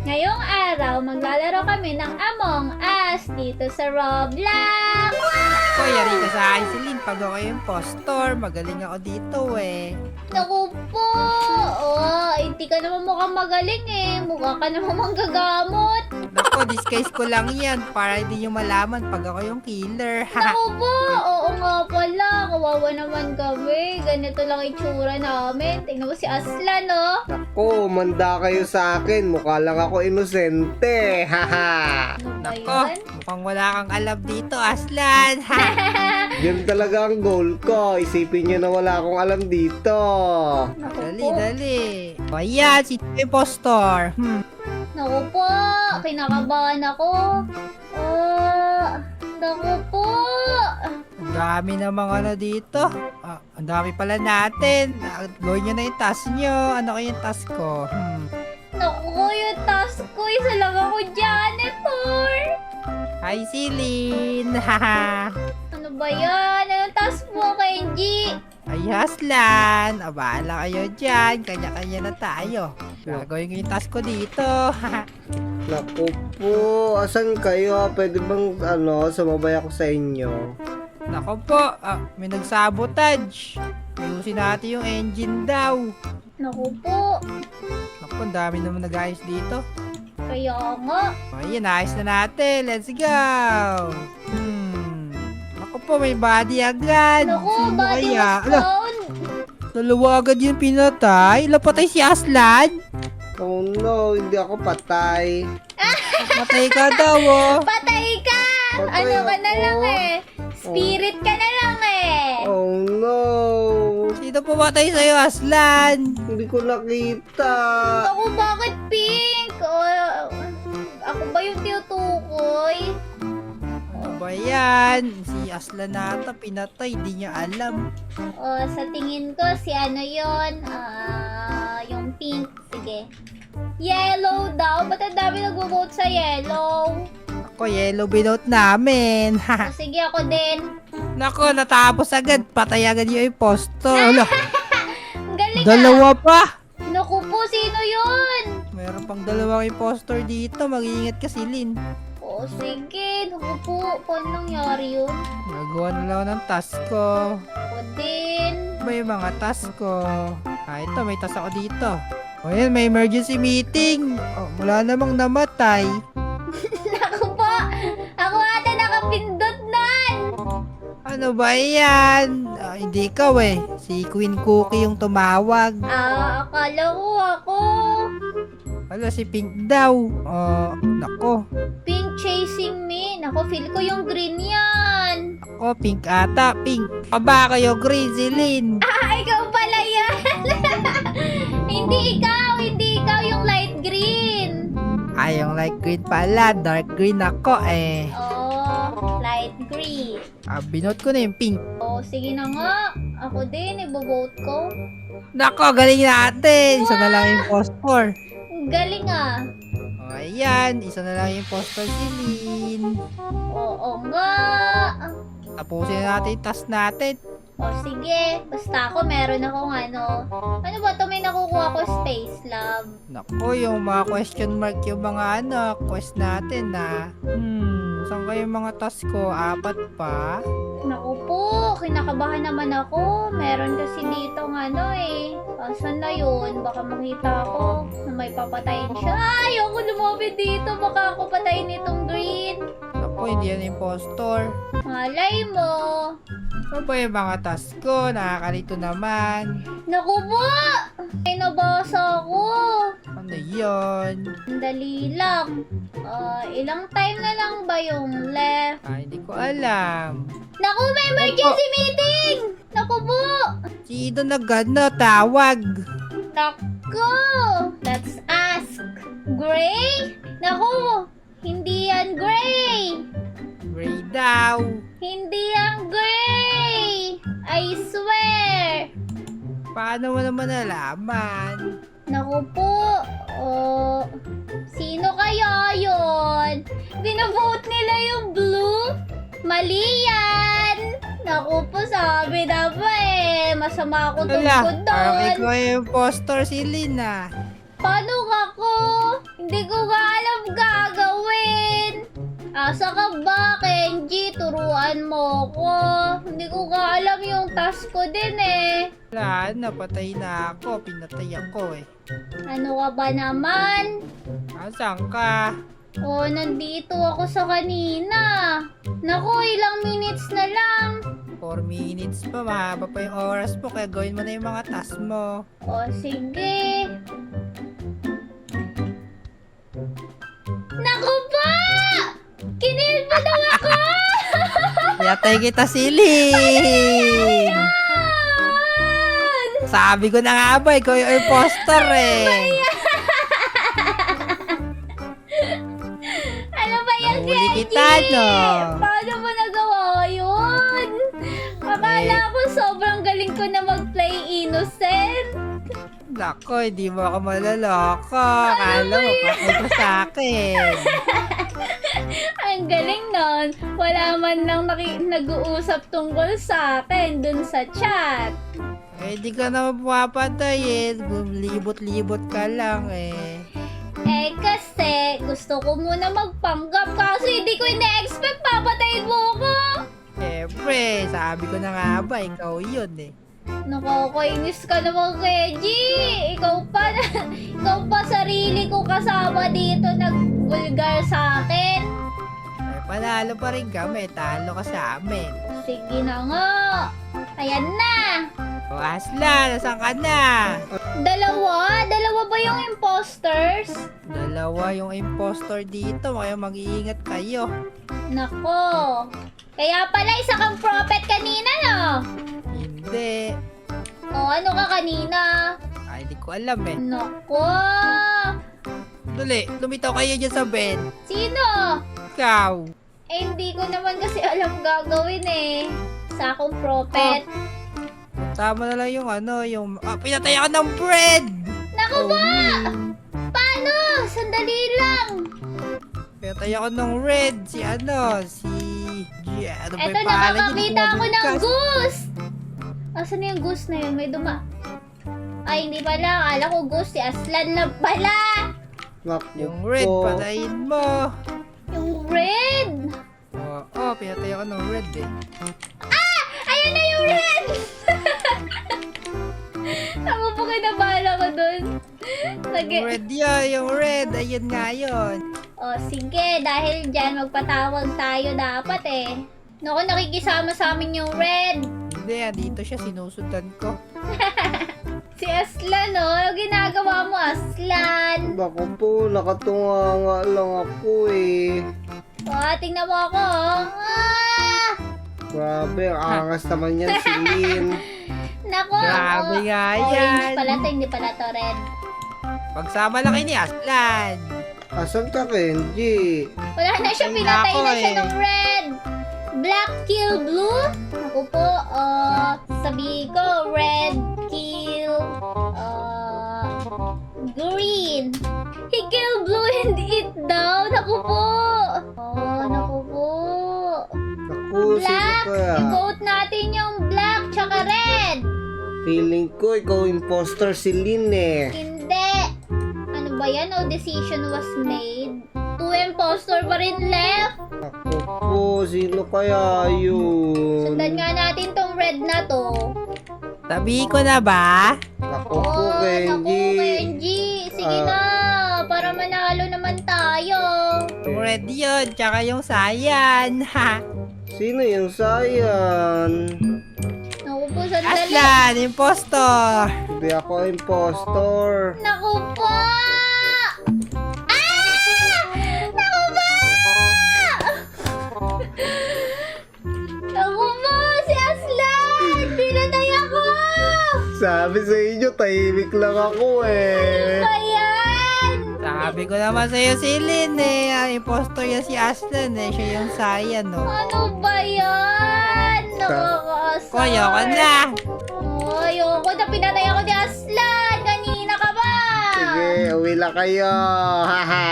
Ngayong araw, maglalaro kami ng Among Us dito sa Roblox! Ako, yari ka sa akin, Celine. Pag ako yung impostor, magaling ako dito eh. Naku po! Oh, hindi ka naman mukhang magaling eh. Mukha ka naman manggagamot. Naku, disguise ko lang yan para hindi nyo malaman pag ako yung killer. Naku po! Oo nga pala. Kawawa naman kami. Ganito lang itsura namin. Tingnan mo si Aslan, oh. Ako, manda kayo sa akin. Mukha lang ako inosente. Haha. Ano ba Nako, yan? mukhang wala kang alam dito, Aslan. Yan talaga ang goal ko. Isipin nyo na wala akong alam dito. Naku Dali, po. dali. O ayan, si impostor. Naku po. Kinakabahan ako. Naku po. Ang dami namang ano dito. Ang dami pala natin. Gawin nyo na yung task nyo. Ano kayong task ko? Naku, yung task ko. Isa lang ako janitor. Hi, Celine. Haha. Ano ba yan? Anong task mo, Kenji? Ay, Aslan. Abala kayo dyan. Kanya-kanya na tayo. Gagawin ko yung task ko dito. Naku po, asan kayo? Pwede bang sumabay ako sa inyo? Nako po, may nagsabotage. Ayusin natin yung engine daw. Naku po. Naku, ang dami naman nag-ayos dito. Kaya nga. Ayan, ayos na natin. Let's go! Naku po, may body agad. Naku, Sino body kaya? was Ala, found. dalawa agad yung pinatay. Lapatay si Aslan. Oh no, hindi ako patay. Matay ka daw, oh. Patay ka! Patay Ano ka na ako. lang eh. Spirit ka na lang eh. Oh no, Sino pumatay sa'yo, Aslan? hindi ko nakita. Naku, bakit pink? Ako ba yung tinutukoy? Ano ba yan? Si Aslan nata pinatay, di niya alam. Sa tingin ko, si ano yon? Yung pink. Sige. Yellow daw. Ba't ang dami nag-vote sa yellow? Ako, yellow binote namin. Sige, ako din. Nako, natapos agad. Patay agad yung impostor. Hala, Ang galing dalawa pa. Naku po, sino yun? Meron pang dalawang impostor dito. Mag-iingat ka, Celine. Sige. Naku po, paano nangyari yun? Nagawa na lang ako ng task ko. Ako din. Ano ba yung mga task ko? Ito, may task ako dito. O yan, may emergency meeting. Wala namang namatay. Naku po, ako ata nakapindot nun. Ano ba yan? Hindi ikaw eh. Si Queen Cookie yung tumawag. Akala ko ako. Wala, si Pink daw. Nako. Pink chasing me. Naku, feel ko yung green yan. Ako, Pink ata. Pink. Aba kayo, green, Celine. Ikaw pala yan. Hindi ikaw yung light green. Yung light green pala. Dark green ako eh. Light green. Binote ko na yung pink. Sige na nga. Ako din, ibovote ko. Nako, galing natin. Isa na lang yung impostor. Galing ah. Ayan. Isa na lang yung impostor, Celine. Oo nga. Tapusin na natin yung task natin. Sige. Basta ako, meron akong ano. Ano ba ito? May nakukuha ko Space Lab. Nako, yung mga question mark yung mga quest natin na. Saan kayo yung mga task ko? 4 pa? Naku po, kinakabahan naman ako. Meron kasi dito saan na yun? Baka makita ako na may papatayin siya. Ayoko lumapit dito. Baka ako patayin nitong green. Nako, hindi yan impostor. Malay mo. Ano ba yung mga task ko? Nakakalito naman. Naku po! May nabasa ako. Ano yun? Dali lang. Ilang time na lang ba yung left? Hindi ko alam. Naku, may emergency meeting! Naku po! Sino tawag? Naku! Let's ask. Gray? Naku! Hindi yan gray! Gray daw. Hindi yan gray! I swear! Paano mo naman nalaman? Naku po! Sino kaya yun? Binovote nila yung blue? Mali yan! Naku po, sabi na ba masama ako Wala. tungkod Parang doon. ikaw yung impostor, si Lina. Paano ako? Hindi ko nga alam gagawin. Asa ka ba, Kenji? Turuan mo ko. Hindi ko nga alam yung task ko din eh. Wala na, patay na ako. Pinatay ako eh. Ano ka ba naman? Asan ka? Oh, nandito ako sa kanina. Naku, ilang minutes na lang. 4 minutes pa, mahaba pa yung oras mo, kaya gawin mo na yung mga task mo. Oh, sige. Naku po! Kinil mo daw ako! Yatay kita, Silin! Yan! Sabi ko na nga ba, ikaw yung imposter eh. Ano ba yung Nahuli Kenji? kita, no? Paano mo nagawa yun? Akala ko sobrang galing ko na mag-play innocent. Nako, hindi mo ako maloloko. Akala mo, patay ka sa akin. Ang galing nun. Wala man lang nag-uusap tungkol sa akin dun sa chat. Eh, di ka naman pumapatay eh. Libot-libot ka lang eh. Eh kasi gusto ko muna magpanggap kasi hindi ko ina-expect papatayin mo ako. Siyempre, sabi ko na nga ba, ikaw yun eh. Nakakainis ka naman, Keji. Ikaw pa sarili ko kasama dito nag-vulgar sa akin. Eh, panalo pa rin kami, talo ka sa amin. Sige na nga. Ayan na. O Aslan, nasan ka na? Dalawa? Dalawa ba yung imposters? Dalawa yung impostor dito, kaya mag-iingat kayo. Nako. Kaya pala isa kang prophet kanina, no? Hindi. O ano ka kanina? Ay, di ko alam eh. Nako. Dali, lumitaw kayo dyan sa bed. Sino? Ikaw. Eh, hindi ko naman kasi alam gagawin eh. Sa akong prophet. Tama na lang yung pinatay ako ng bread! Naku ba? Paano? Sandali lang. Pinatay ako ng red, si ano ba Eto, yung pangalan niya? Di nakakakita ako ng bumabigkas. goose. Asan yung goose na yun? May Ay, hindi pala. Akala ko goose. Si Aslan na pala. Naku Yung red, po. patayin mo. Yung red. Oo, pinatay ako ng red eh. Ayun na yung red. Ako po kinabala ko dun. Yung red yun, yung red. Ayun nga yun. O, sige. Dahil dyan, magpatawag tayo dapat eh. Naku, nakikisama sa amin yung red. Hindi, dito siya, sinusundan ko. Si Aslan, oh. Ano ginagawa mo, Aslan? Naku po, nakatunga nga lang ako eh. O, tingnan mo ako, oh. Ah! Grabe, ang angas naman yan si Lin. Nako, Grabe oh. nga Orange yan. pala to, hindi pala to red. Pagsama lang kayo ni Aslan. Asan ka, Kenji? Wala na siya, Ay, pinatay nako na siya eh. ng red. Black kill blue. Ako po, sabihin ko, red kill, green. He killed blue and eat down. Ako po. Oh, naku po. Naku, sino Black. kaya? I-vote natin yung black tsaka red. Feeling ko ikaw imposter si Lin eh. Hindi. Ano ba yan? No decision was made. 2 impostor pa rin left. Naku po, sino kaya yun? Sundan nga natin tong red na to. Sabihin ko na ba? Naku po, Oh, naku, Kenji. Kenji. Sige na. Para manalo naman tayo. Yung red yun, tsaka yung sayan. Ha? Sino yung sayan? Naku po, sandali. Aslan, impostor. Hindi ako impostor. Naku po. Ah! Naku po! Naku po, si Aslan. Pinatay ako. Sabi sa inyo, tahimik lang ako eh. Ayan. Sabi ko naman sa'yo si Lin eh. Ang impostor yan si Aslan eh. Siya yung sayan no. Ano ba yan? Nakakaasar. Koyo ka na. Oh, ayoko na. Pinatay ako ni Aslan. Kanina ka ba? Sige, uwi lang kayo. Haha.